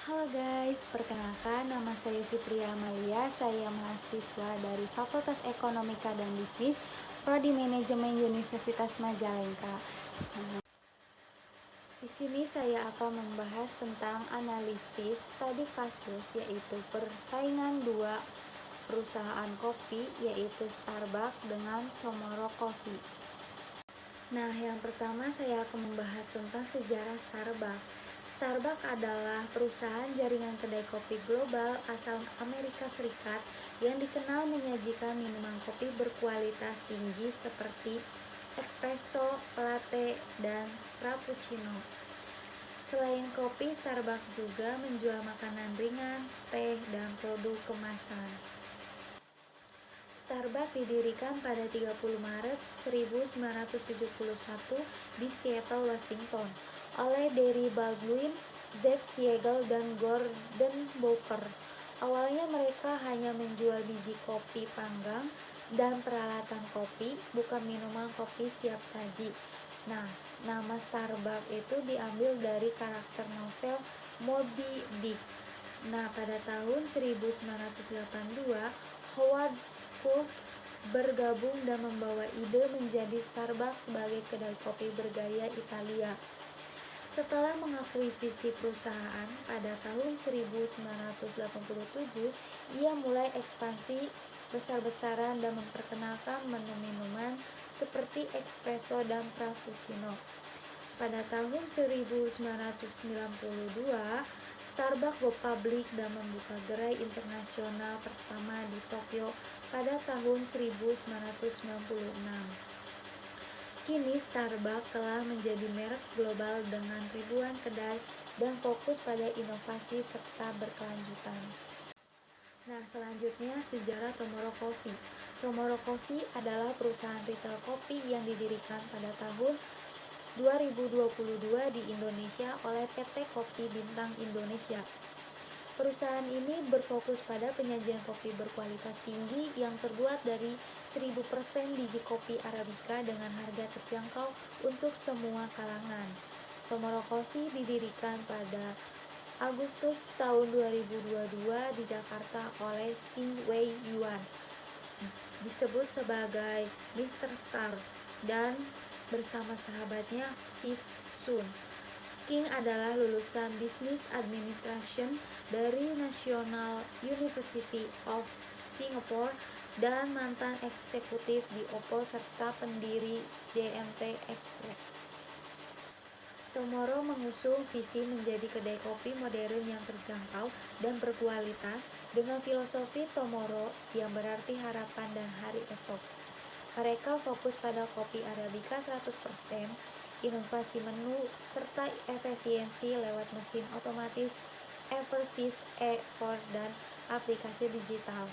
Halo guys, perkenalkan nama saya Fitri Amalia. Saya mahasiswa dari Fakultas Ekonomika dan Bisnis, Prodi Manajemen Universitas Majalengka. Di sini saya akan membahas tentang analisis studi kasus, yaitu persaingan dua perusahaan kopi, yaitu Starbucks dengan Tomorrow Coffee. Nah, yang pertama saya akan membahas tentang sejarah Starbucks. Starbucks adalah perusahaan jaringan kedai kopi global asal Amerika Serikat yang dikenal menyajikan minuman kopi berkualitas tinggi seperti espresso, latte, dan frappuccino. Selain kopi, Starbucks juga menjual makanan ringan, teh, dan produk kemasan. Starbucks didirikan pada 30 Maret 1971 di Seattle, Washington oleh Derry Baldwin, Jeff Siegel, dan Gordon Booker. Awalnya mereka hanya menjual biji kopi panggang dan peralatan kopi, bukan minuman kopi siap saji. Nah, nama Starbucks itu diambil dari karakter novel Moby Dick. Nah, pada tahun 1982, Howard Schultz bergabung dan membawa ide menjadi Starbucks sebagai kedai kopi bergaya Italia. Setelah mengakuisisi perusahaan pada tahun 1987, ia mulai ekspansi besar-besaran dan memperkenalkan menu minuman seperti espresso dan frappuccino. Pada tahun 1992, Starbucks go public dan membuka gerai internasional pertama di Tokyo pada tahun 1996. Kini Starbucks telah menjadi merek global dengan ribuan kedai dan fokus pada inovasi serta berkelanjutan. Nah, selanjutnya sejarah Tomorrow Coffee. Tomorrow Coffee adalah perusahaan retail kopi yang didirikan pada tahun 2022 di Indonesia oleh PT Kopi Bintang Indonesia. Perusahaan ini berfokus pada penyajian kopi berkualitas tinggi yang terbuat dari 1000% biji kopi Arabica dengan harga terjangkau untuk semua kalangan. Tomorrow Coffee didirikan pada Agustus tahun 2022 di Jakarta oleh Xing Wei Yuan, disebut sebagai Mr. Star, dan bersama sahabatnya Fish Sun. King adalah lulusan Business Administration dari National University of Singapore dan mantan eksekutif di Oppo serta pendiri J&T Express. Tomorrow mengusung visi menjadi kedai kopi modern yang terjangkau dan berkualitas dengan filosofi Tomorrow yang berarti harapan dan hari esok. Mereka fokus pada kopi Arabica 100%, inovasi menu, serta efisiensi lewat mesin otomatis, Eversys E4, dan aplikasi digital.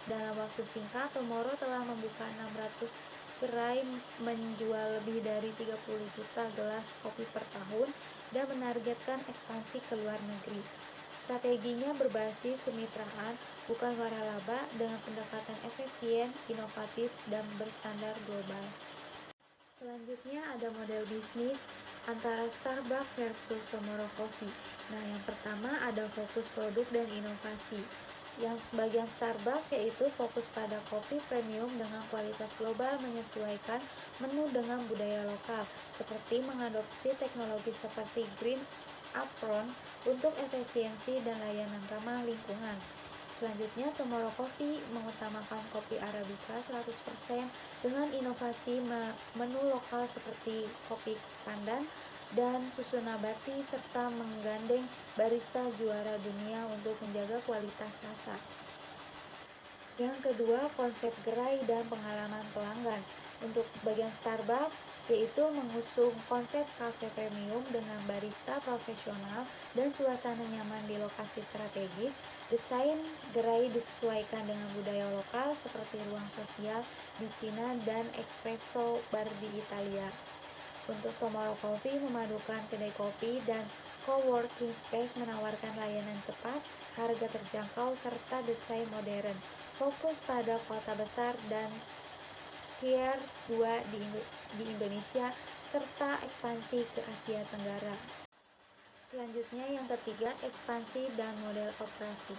Dalam waktu singkat, Tomorrow telah membuka 600 gerai, menjual lebih dari 30 juta gelas kopi per tahun, dan menargetkan ekspansi ke luar negeri. Strateginya berbasis kemitraan, bukan waralaba, dengan pendekatan efisien, inovatif, dan berstandar global. Selanjutnya ada model bisnis antara Starbucks versus Tomorrow Coffee. Nah, yang pertama ada fokus produk dan inovasi. Yang sebagian Starbucks yaitu fokus pada kopi premium dengan kualitas global, menyesuaikan menu dengan budaya lokal, seperti mengadopsi teknologi seperti Green Apron untuk efisiensi dan layanan ramah lingkungan. Selanjutnya, Tomorrow Coffee mengutamakan kopi Arabica 100% dengan inovasi menu lokal seperti kopi pandan dan susu nabati, serta menggandeng barista juara dunia untuk menjaga kualitas rasa. Yang kedua, konsep gerai dan pengalaman pelanggan. Untuk bagian Starbucks, yaitu mengusung konsep cafe premium dengan barista profesional dan suasana nyaman di lokasi strategis. Desain gerai disesuaikan dengan budaya lokal seperti ruang sosial di Cina dan espresso bar di Italia. Untuk Tomorrow Coffee memadukan kedai kopi dan co-working space, menawarkan layanan cepat, harga terjangkau, serta desain modern. Fokus pada kota besar dan Tier 2 di Indonesia, serta ekspansi ke Asia Tenggara. Selanjutnya yang ketiga, ekspansi dan model operasi.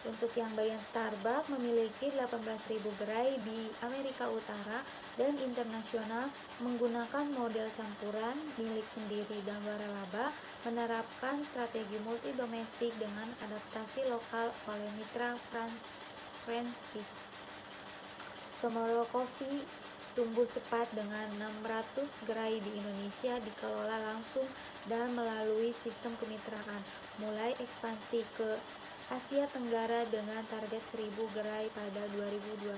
Untuk yang bagian Starbucks memiliki 18.000 gerai di Amerika Utara dan internasional, menggunakan model campuran milik sendiri dan waralaba, menerapkan strategi multi domestik dengan adaptasi lokal oleh mitra franchise. Tomorrow Coffee tumbuh cepat dengan 600 gerai di Indonesia, dikelola langsung dan melalui sistem kemitraan, mulai ekspansi ke Asia Tenggara dengan target 1.000 gerai pada 2024.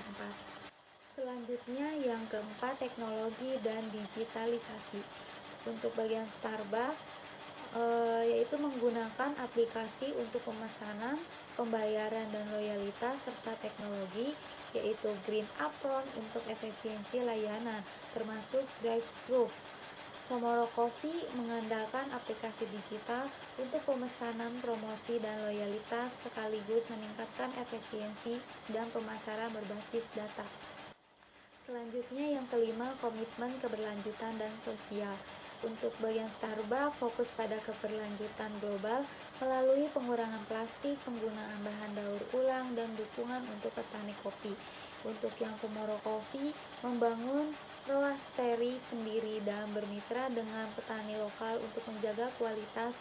Selanjutnya yang keempat, teknologi dan digitalisasi. Untuk bagian Starbucks, yaitu menggunakan aplikasi untuk pemesanan, pembayaran dan loyalitas, serta teknologi yaitu Green Apron untuk efisiensi layanan termasuk drive-thru. Tomorrow Coffee mengandalkan aplikasi digital untuk pemesanan, promosi dan loyalitas sekaligus meningkatkan efisiensi dan pemasaran berbasis data. Selanjutnya yang kelima, komitmen keberlanjutan dan sosial. Untuk bagian Starbucks fokus pada keberlanjutan global melalui pengurangan plastik, penggunaan bahan daur ulang, dan dukungan untuk petani kopi. Untuk yang Tomorrow Coffee membangun roastery sendiri dan bermitra dengan petani lokal untuk menjaga kualitas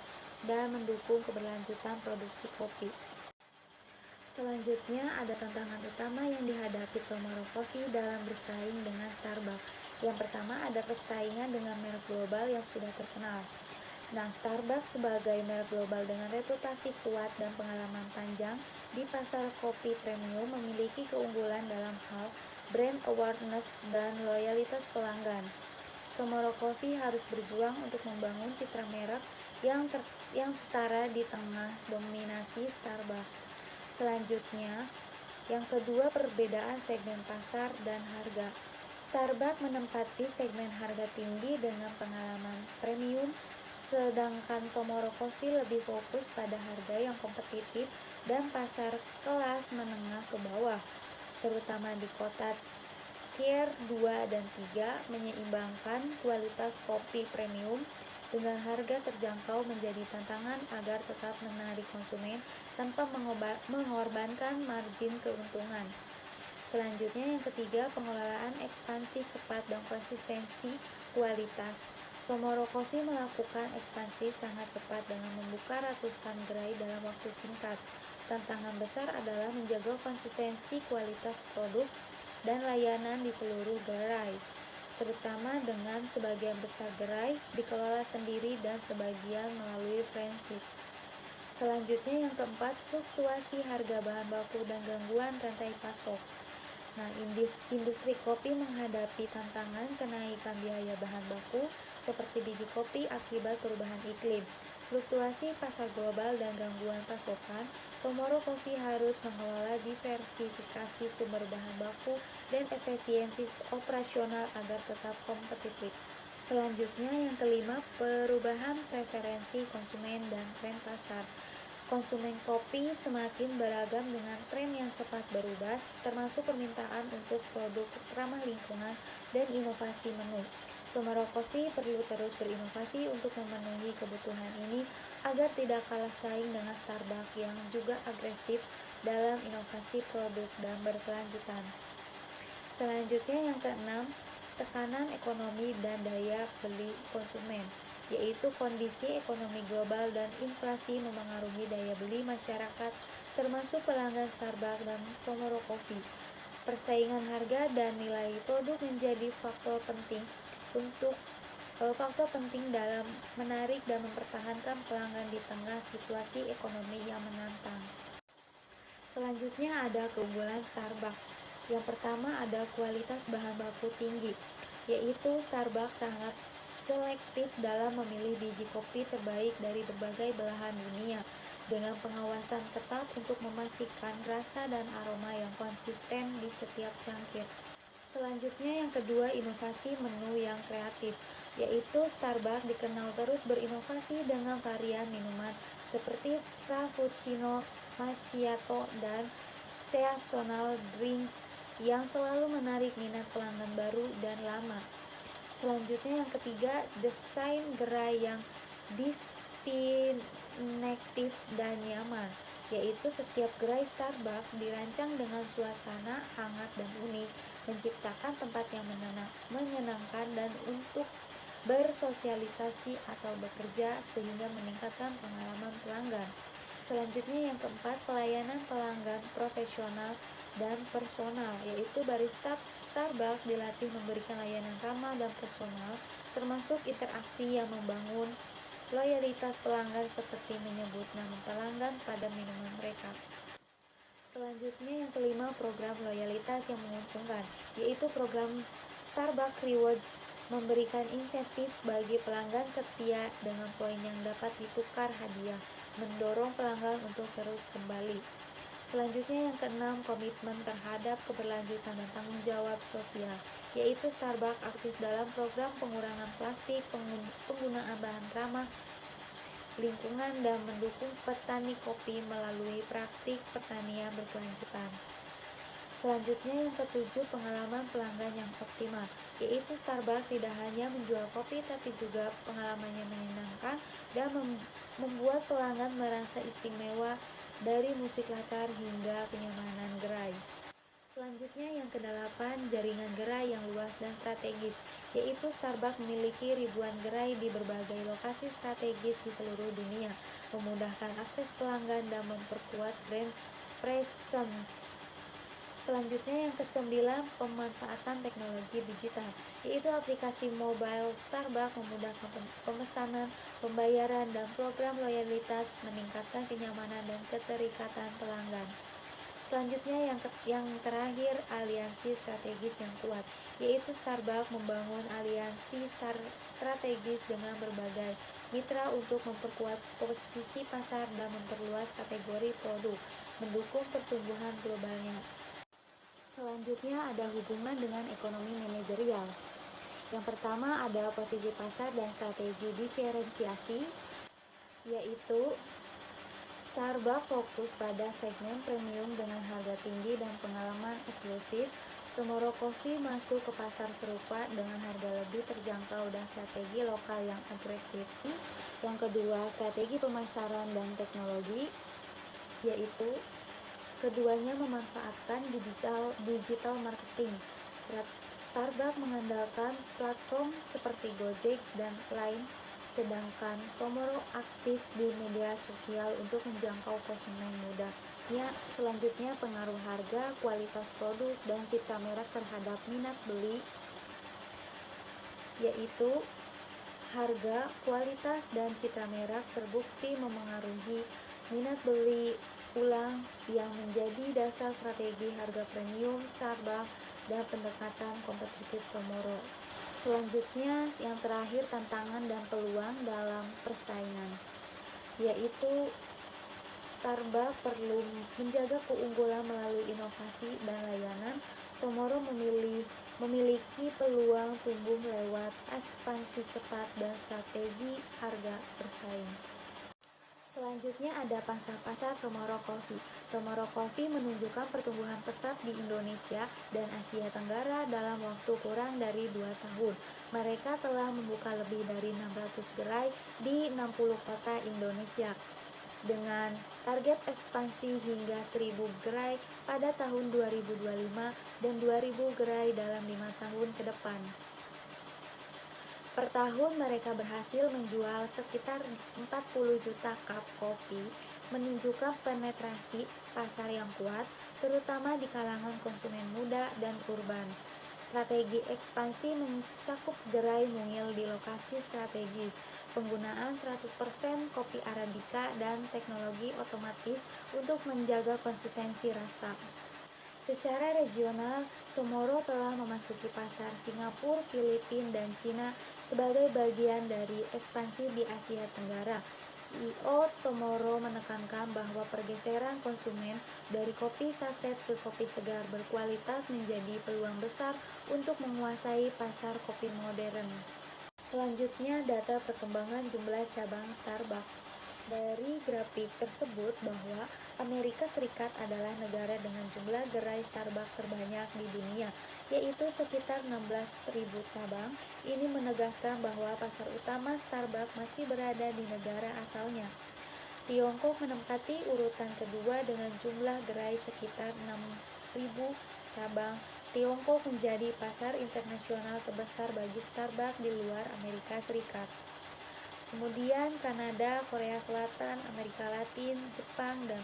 dan mendukung keberlanjutan produksi kopi. Selanjutnya ada tantangan utama yang dihadapi Tomorrow Coffee dalam bersaing dengan Starbucks. Yang pertama ada persaingan dengan merek global yang sudah terkenal. Nah, Starbucks sebagai merek global dengan reputasi kuat dan pengalaman panjang di pasar kopi premium memiliki keunggulan dalam hal brand awareness dan loyalitas pelanggan. Tomorrow Coffee harus berjuang untuk membangun citra merek yang setara di tengah dominasi Starbucks. Selanjutnya, yang kedua, perbedaan segmen pasar dan harga. Starbucks menempati segmen harga tinggi dengan pengalaman premium, sedangkan Tomorrow Coffee lebih fokus pada harga yang kompetitif dan pasar kelas menengah ke bawah, terutama di kota Tier 2 dan 3, menyeimbangkan kualitas kopi premium dengan harga terjangkau menjadi tantangan agar tetap menarik konsumen tanpa mengorbankan margin keuntungan. Selanjutnya yang ketiga, pengelolaan ekspansi cepat dan konsistensi kualitas. Tomorrow Coffee melakukan ekspansi sangat cepat dengan membuka ratusan gerai dalam waktu singkat. Tantangan besar adalah menjaga konsistensi kualitas produk dan layanan di seluruh gerai, terutama dengan sebagian besar gerai dikelola sendiri dan sebagian melalui franchise. Selanjutnya yang keempat, fluktuasi harga bahan baku dan gangguan rantai pasok. Nah, industri kopi menghadapi tantangan kenaikan biaya bahan baku seperti biji kopi akibat perubahan iklim, fluktuasi pasar global dan gangguan pasokan. Tomorrow Coffee harus mengelola diversifikasi sumber bahan baku dan efisiensi operasional agar tetap kompetitif. Selanjutnya yang kelima, perubahan preferensi konsumen dan tren pasar. Konsumen kopi semakin beragam dengan tren yang cepat berubah, termasuk permintaan untuk produk ramah lingkungan dan inovasi menu. Tomorrow Coffee perlu terus berinovasi untuk memenuhi kebutuhan ini agar tidak kalah saing dengan Starbucks yang juga agresif dalam inovasi produk dan berkelanjutan. Selanjutnya yang keenam, tekanan ekonomi dan daya beli konsumen, yaitu kondisi ekonomi global dan inflasi memengaruhi daya beli masyarakat termasuk pelanggan Starbucks dan Tomorrow Coffee. Persaingan harga dan nilai produk menjadi faktor penting dalam menarik dan mempertahankan pelanggan di tengah situasi ekonomi yang menantang. Selanjutnya ada keunggulan Starbucks. Yang pertama ada kualitas bahan baku tinggi, yaitu Starbucks sangat selektif dalam memilih biji kopi terbaik dari berbagai belahan dunia dengan pengawasan ketat untuk memastikan rasa dan aroma yang konsisten di setiap cangkir. Selanjutnya yang kedua, inovasi menu yang kreatif, yaitu Starbucks dikenal terus berinovasi dengan varian minuman seperti Frappuccino, Macchiato, dan seasonal drinks yang selalu menarik minat pelanggan baru dan lama. Selanjutnya yang ketiga, desain gerai yang distinktif dan nyaman, yaitu setiap gerai Starbucks dirancang dengan suasana hangat dan unik, menciptakan tempat yang menyenangkan dan untuk bersosialisasi atau bekerja sehingga meningkatkan pengalaman pelanggan. Selanjutnya yang keempat, pelayanan pelanggan profesional dan personal, yaitu barista Starbucks dilatih memberikan layanan ramah dan personal, termasuk interaksi yang membangun loyalitas pelanggan seperti menyebut nama pelanggan pada minuman mereka. Selanjutnya yang kelima, program loyalitas yang menguntungkan, yaitu program Starbucks Rewards memberikan insentif bagi pelanggan setia dengan poin yang dapat ditukar hadiah, mendorong pelanggan untuk terus kembali. Selanjutnya yang keenam, komitmen terhadap keberlanjutan dan tanggung jawab sosial, yaitu Starbucks aktif dalam program pengurangan plastik, penggunaan bahan ramah lingkungan, dan mendukung petani kopi melalui praktik pertanian berkelanjutan. Selanjutnya yang ketujuh, pengalaman pelanggan yang optimal, yaitu Starbucks tidak hanya menjual kopi tapi juga pengalamannya menyenangkan dan membuat pelanggan merasa istimewa dari musik latar hingga kenyamanan gerai. Selanjutnya yang kedelapan, jaringan gerai yang luas dan strategis, yaitu Starbucks memiliki ribuan gerai di berbagai lokasi strategis di seluruh dunia, memudahkan akses pelanggan dan memperkuat brand presence. Selanjutnya yang kesembilan, pemanfaatan teknologi digital, yaitu aplikasi mobile Starbucks memudahkan pemesanan, pembayaran, dan program loyalitas, meningkatkan kenyamanan dan keterikatan pelanggan. Selanjutnya yang terakhir, aliansi strategis yang kuat, yaitu Starbucks membangun aliansi strategis dengan berbagai mitra untuk memperkuat posisi pasar dan memperluas kategori produk, mendukung pertumbuhan globalnya. Selanjutnya ada hubungan dengan ekonomi manajerial. Yang pertama ada posisi pasar dan strategi diferensiasi, yaitu Starbucks fokus pada segmen premium dengan harga tinggi dan pengalaman eksklusif. Tomorrow Coffee masuk ke pasar serupa dengan harga lebih terjangkau dan strategi lokal yang agresif. Yang kedua, strategi pemasaran dan teknologi, yaitu keduanya memanfaatkan digital marketing. Starbucks mengandalkan platform seperti Gojek dan lain, sedangkan Tomorrow aktif di media sosial untuk menjangkau konsumen muda. Selanjutnya pengaruh harga, kualitas produk, dan citra merek terhadap minat beli, yaitu harga, kualitas, dan citra merek terbukti memengaruhi minat beli ulang yang menjadi dasar strategi harga premium Starbucks dan pendekatan kompetitif Tomorrow. Selanjutnya yang terakhir, tantangan dan peluang dalam persaingan, yaitu Starbucks perlu menjaga keunggulan melalui inovasi dan layanan. Tomorrow memiliki peluang tumbuh lewat ekspansi cepat dan strategi harga bersaing. Selanjutnya ada pasar Tomorrow Coffee. Tomorrow Coffee menunjukkan pertumbuhan pesat di Indonesia dan Asia Tenggara dalam waktu kurang dari 2 tahun. Mereka telah membuka lebih dari 600 gerai di 60 kota Indonesia dengan target ekspansi hingga 1.000 gerai pada tahun 2025 dan 2.000 gerai dalam 5 tahun ke depan. Per tahun mereka berhasil menjual sekitar 40 juta cup kopi, menunjukkan penetrasi pasar yang kuat, terutama di kalangan konsumen muda dan urban. Strategi ekspansi mencakup gerai mungil di lokasi strategis, penggunaan 100% kopi Arabica, dan teknologi otomatis untuk menjaga konsistensi rasa. Secara regional, Tomorrow telah memasuki pasar Singapura, Filipina, dan Cina sebagai bagian dari ekspansi di Asia Tenggara. CEO Tomorrow menekankan bahwa pergeseran konsumen dari kopi saset ke kopi segar berkualitas menjadi peluang besar untuk menguasai pasar kopi modern. Selanjutnya, data perkembangan jumlah cabang Starbucks. Dari grafik tersebut bahwa Amerika Serikat adalah negara dengan jumlah gerai Starbucks terbanyak di dunia, yaitu sekitar 16.000 cabang. Ini menegaskan bahwa pasar utama Starbucks masih berada di negara asalnya. Tiongkok menempati urutan kedua dengan jumlah gerai sekitar 6.000 cabang. Tiongkok menjadi pasar internasional terbesar bagi Starbucks di luar Amerika Serikat. Kemudian Kanada, Korea Selatan, Amerika Latin, Jepang, dan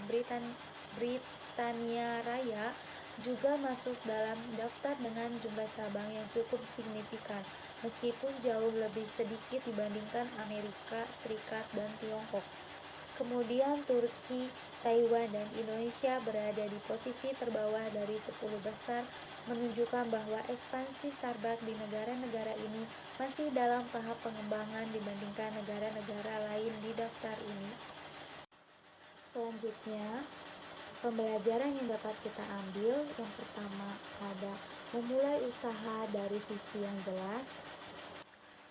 Britania Raya juga masuk dalam daftar dengan jumlah cabang yang cukup signifikan, meskipun jauh lebih sedikit dibandingkan Amerika Serikat dan Tiongkok. Kemudian Turki, Taiwan, dan Indonesia berada di posisi terbawah dari 10 besar, menunjukkan bahwa ekspansi Starbucks di negara-negara ini masih dalam tahap pengembangan dibandingkan negara-negara lain di daftar ini. Selanjutnya, pembelajaran yang dapat kita ambil yang pertama ada memulai usaha dari visi yang jelas,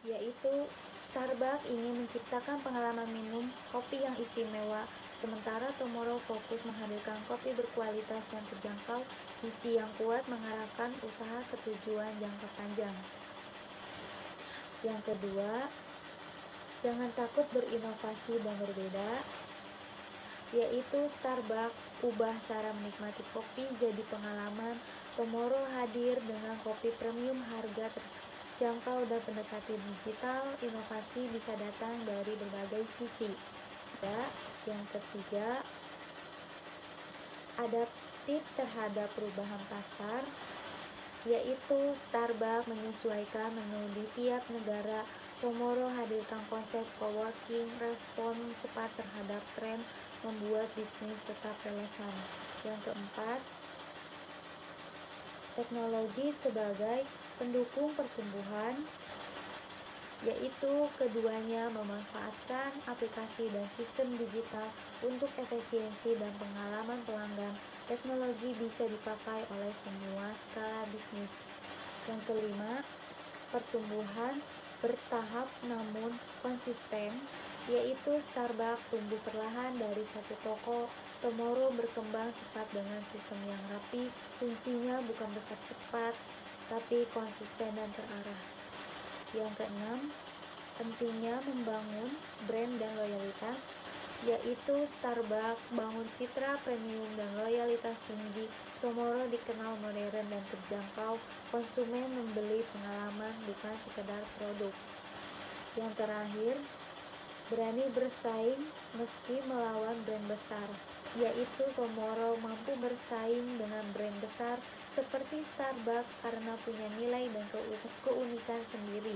yaitu Starbucks ingin menciptakan pengalaman minum kopi yang istimewa, sementara Tomorrow fokus menghadirkan kopi berkualitas yang terjangkau. Visi yang kuat mengarahkan usaha ke tujuan jangka panjang. Yang kedua, jangan takut berinovasi dan berbeda, yaitu Starbucks ubah cara menikmati kopi jadi pengalaman. Tomorrow hadir dengan kopi premium harga terjangkau dan pendekatan digital. Inovasi bisa datang dari berbagai sisi. Yang ketiga, adaptif terhadap perubahan pasar, yaitu Starbucks menyesuaikan menu di tiap negara. Tomorrow hadirkan konsep coworking, respon cepat terhadap tren, membuat bisnis tetap relevan. Yang keempat, teknologi sebagai pendukung pertumbuhan, yaitu keduanya memanfaatkan aplikasi dan sistem digital untuk efisiensi dan pengalaman pelanggan. Teknologi bisa dipakai oleh semua skala bisnis. Yang kelima, pertumbuhan bertahap namun konsisten, yaitu Starbucks tumbuh perlahan dari satu toko. Tomorrow berkembang cepat dengan sistem yang rapi. Kuncinya bukan besar cepat, tapi konsisten dan terarah. Yang keenam, pentingnya membangun brand dan loyalitas, yaitu Starbucks bangun citra premium dan loyalitas tinggi. Tomorrow dikenal modern dan terjangkau. Konsumen membeli pengalaman bukan sekedar produk. Yang terakhir, berani bersaing meski melawan brand besar, yaitu Tomorrow mampu bersaing dengan brand besar seperti Starbucks karena punya nilai dan keunikan sendiri.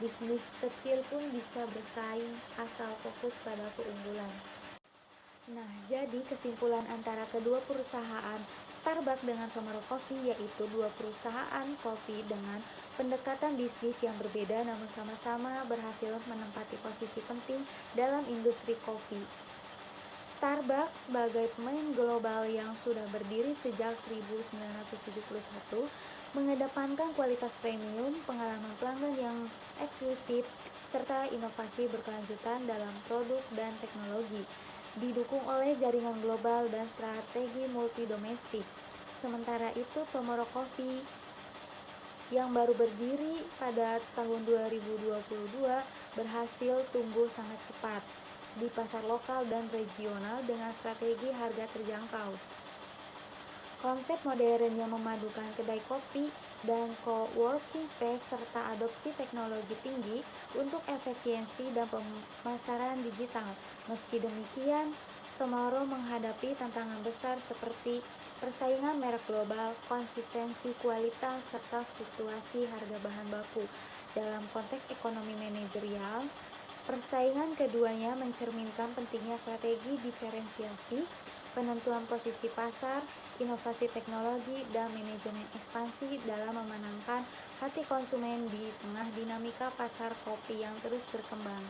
Bisnis kecil pun bisa bersaing asal fokus pada keunggulan. Nah, jadi kesimpulan antara kedua perusahaan Starbucks dengan Tomorrow Coffee yaitu dua perusahaan kopi dengan pendekatan bisnis yang berbeda namun sama-sama berhasil menempati posisi penting dalam industri kopi. Starbucks sebagai pemain global yang sudah berdiri sejak 1971 mengedepankan kualitas premium, pengalaman pelanggan yang eksklusif, serta inovasi berkelanjutan dalam produk dan teknologi, didukung oleh jaringan global dan strategi multi domestik. Sementara itu, Tomorrow Coffee yang baru berdiri pada tahun 2022 berhasil tumbuh sangat cepat di pasar lokal dan regional dengan strategi harga terjangkau. Konsep modern yang memadukan kedai kopi dan co-working space serta adopsi teknologi tinggi untuk efisiensi dan pemasaran digital. Meski demikian, Tomorrow menghadapi tantangan besar seperti persaingan merek global, konsistensi kualitas, serta fluktuasi harga bahan baku. Dalam konteks ekonomi manajerial, persaingan keduanya mencerminkan pentingnya strategi diferensiasi, penentuan posisi pasar, inovasi teknologi, dan manajemen ekspansi dalam memenangkan hati konsumen di tengah dinamika pasar kopi yang terus berkembang.